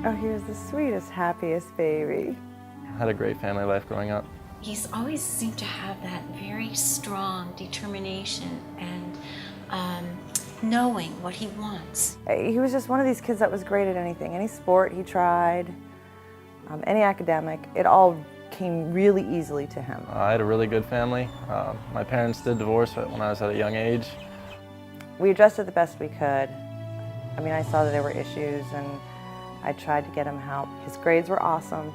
Oh, he was the sweetest, happiest baby. I had a great family life growing up. He's always seemed to have that very strong determination and knowing what he wants. He was just one of these kids that was great at anything. Any sport he tried, any academic, it all came really easily to him. I had a really good family. My parents did divorce when I was at a young age. We adjusted the best we could. I mean, I saw that there were issues and I tried to get him help. His grades were awesome.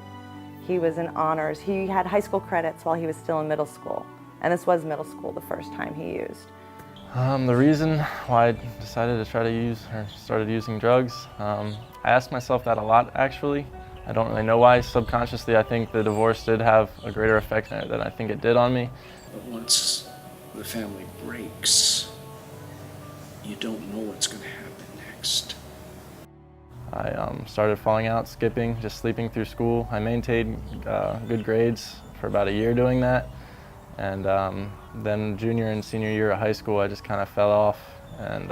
He was in honors. He had high school credits while he was still in middle school. And this was middle school the first time he used. The reason why I decided to try to use or started using drugs, I asked myself that a lot actually. I don't really know why. Subconsciously, I think the divorce did have a greater effect than I think it did on me. But once the family breaks, you don't know what's going to happen next. I started falling out, skipping, just sleeping through school. I maintained good grades for about a year doing that. And then junior and senior year of high school, I just kind of fell off and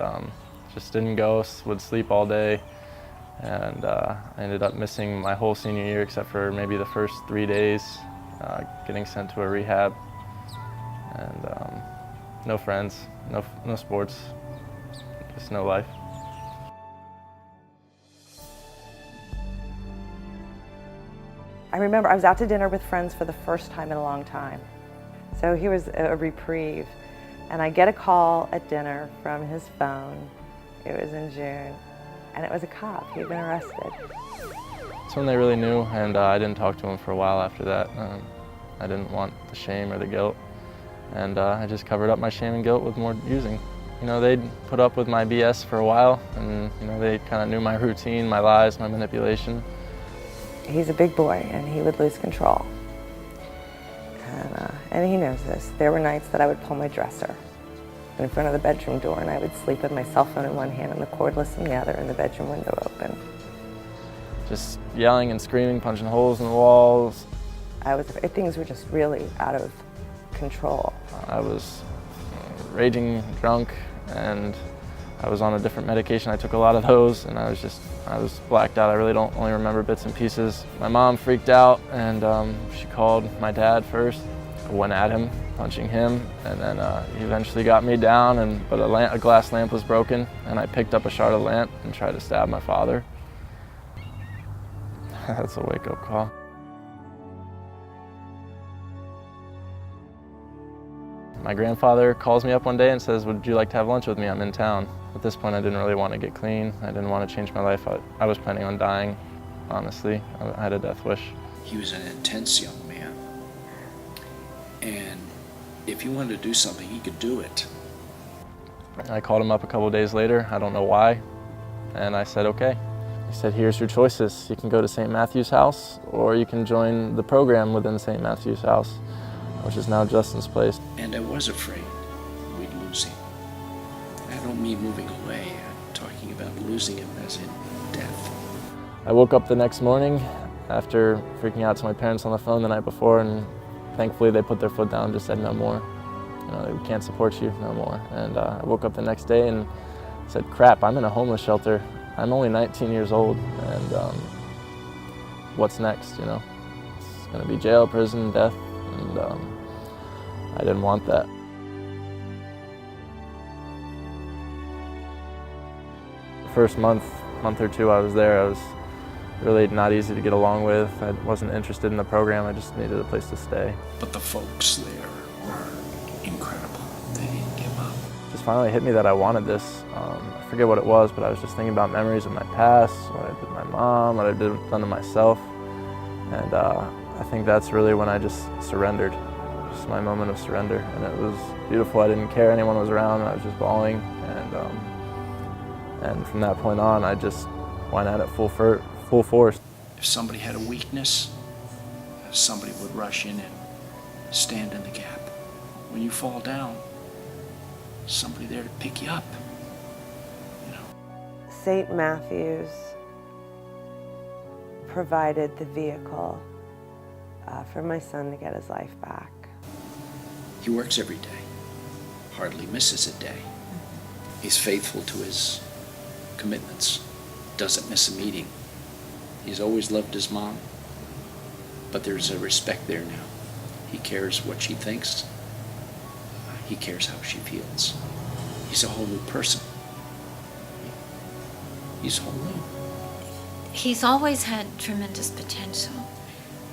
just didn't go, would sleep all day. And I ended up missing my whole senior year except for maybe the first 3 days, getting sent to a rehab. And no friends, no sports, just no life. I remember I was out to dinner with friends for the first time in a long time. So he was a reprieve. And I get a call at dinner from his phone. It was in June. And it was a cop. He'd been arrested. That's when they really knew, and I didn't talk to him for a while after that. I didn't want the shame or the guilt. And I just covered up my shame and guilt with more using. You know, they'd put up with my BS for a while, and you know, they kind of knew my routine, my lies, my manipulation. He's a big boy, and he would lose control. And he knows this. There were nights that I would pull my dresser in front of the bedroom door, and I would sleep with my cell phone in one hand and the cordless in the other, and the bedroom window open. Just yelling and screaming, punching holes in the walls. Things were just really out of control. I was raging drunk, and I was on a different medication. I took a lot of those, and I was blacked out. I really don't only remember bits and pieces. My mom freaked out, and she called my dad first. I went at him, punching him, and then he eventually got me down, but a glass lamp was broken, and I picked up a shard of lamp and tried to stab my father. That's a wake-up call. My grandfather calls me up one day and says, "Would you like to have lunch with me? I'm in town." At this point, I didn't really want to get clean. I didn't want to change my life. I was planning on dying, honestly. I had a death wish. He was an intense young man. And if he wanted to do something, he could do it. I called him up a couple days later. I don't know why. And I said, okay. He said, here's your choices. You can go to St. Matthew's House, or you can join the program within St. Matthew's House, which is now Justin's Place. And I was afraid we'd lose him. I don't mean moving away. I'm talking about losing him as in death. I woke up the next morning after freaking out to my parents on the phone the night before, and thankfully they put their foot down and just said no more. You know, we can't support you, no more. And I woke up the next day and said, crap, I'm in a homeless shelter. I'm only 19 years old, and what's next, you know? It's gonna be jail, prison, death, and I didn't want that. The first month or two I was there, I was really not easy to get along with. I wasn't interested in the program, I just needed a place to stay. But the folks there were incredible. They didn't give up. It just finally hit me that I wanted this. I forget what it was, but I was just thinking about memories of my past, what I did to my mom, what I done to myself. And I think that's really when I just surrendered. Just my moment of surrender. And it was beautiful. I didn't care anyone was around. I was just bawling. And from that point on, I just went at it full force. If somebody had a weakness, somebody would rush in and stand in the gap. When you fall down, somebody there to pick you up. You know. St. Matthew's provided the vehicle for my son to get his life back. He works every day, hardly misses a day. He's faithful to his commitments, doesn't miss a meeting. He's always loved his mom, but there's a respect there now. He cares what she thinks. He cares how she feels. He's a whole new person. He's whole new. He's always had tremendous potential,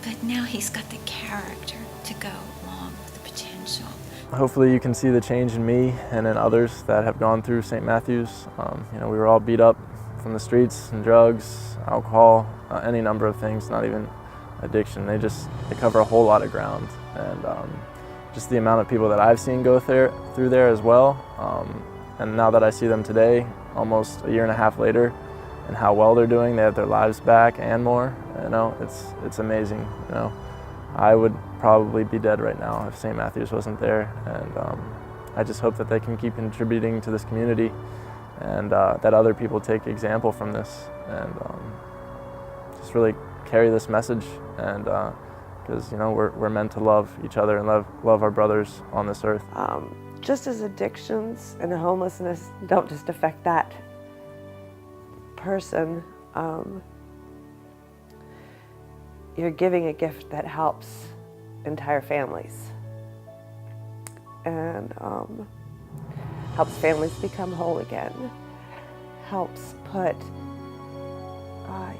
but now he's got the character to go along with the potential. Hopefully you can see the change in me and in others that have gone through St. Matthews. We were all beat up from the streets and drugs, alcohol, any number of things, not even addiction. They cover a whole lot of ground. And just the amount of people that I've seen go through there as well. And now that I see them today, almost a year and a half later, and how well they're doing, they have their lives back and more. It's amazing. I would probably be dead right now if St. Matthews wasn't there, and I just hope that they can keep contributing to this community, and that other people take example from this, and just really carry this message, and because we're meant to love each other and love our brothers on this earth. Just as addictions and homelessness don't just affect that person, you're giving a gift that helps entire families and helps families become whole again, helps put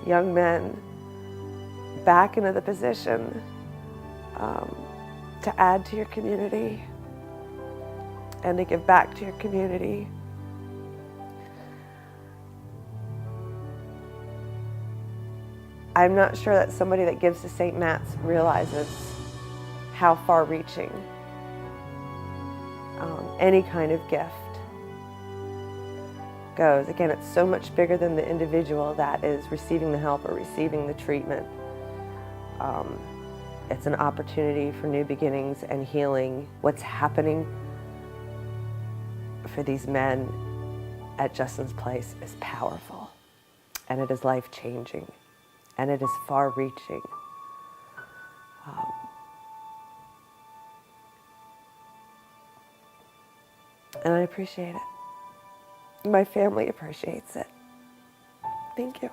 young men back into the position to add to your community and to give back to your community. I'm not sure that somebody that gives to St. Matt's realizes how far-reaching any kind of gift goes. Again, it's so much bigger than the individual that is receiving the help or receiving the treatment. It's an opportunity for new beginnings and healing. What's happening for these men at Justin's Place is powerful, and it is life-changing, and it is far-reaching. And I appreciate it. My family appreciates it. Thank you.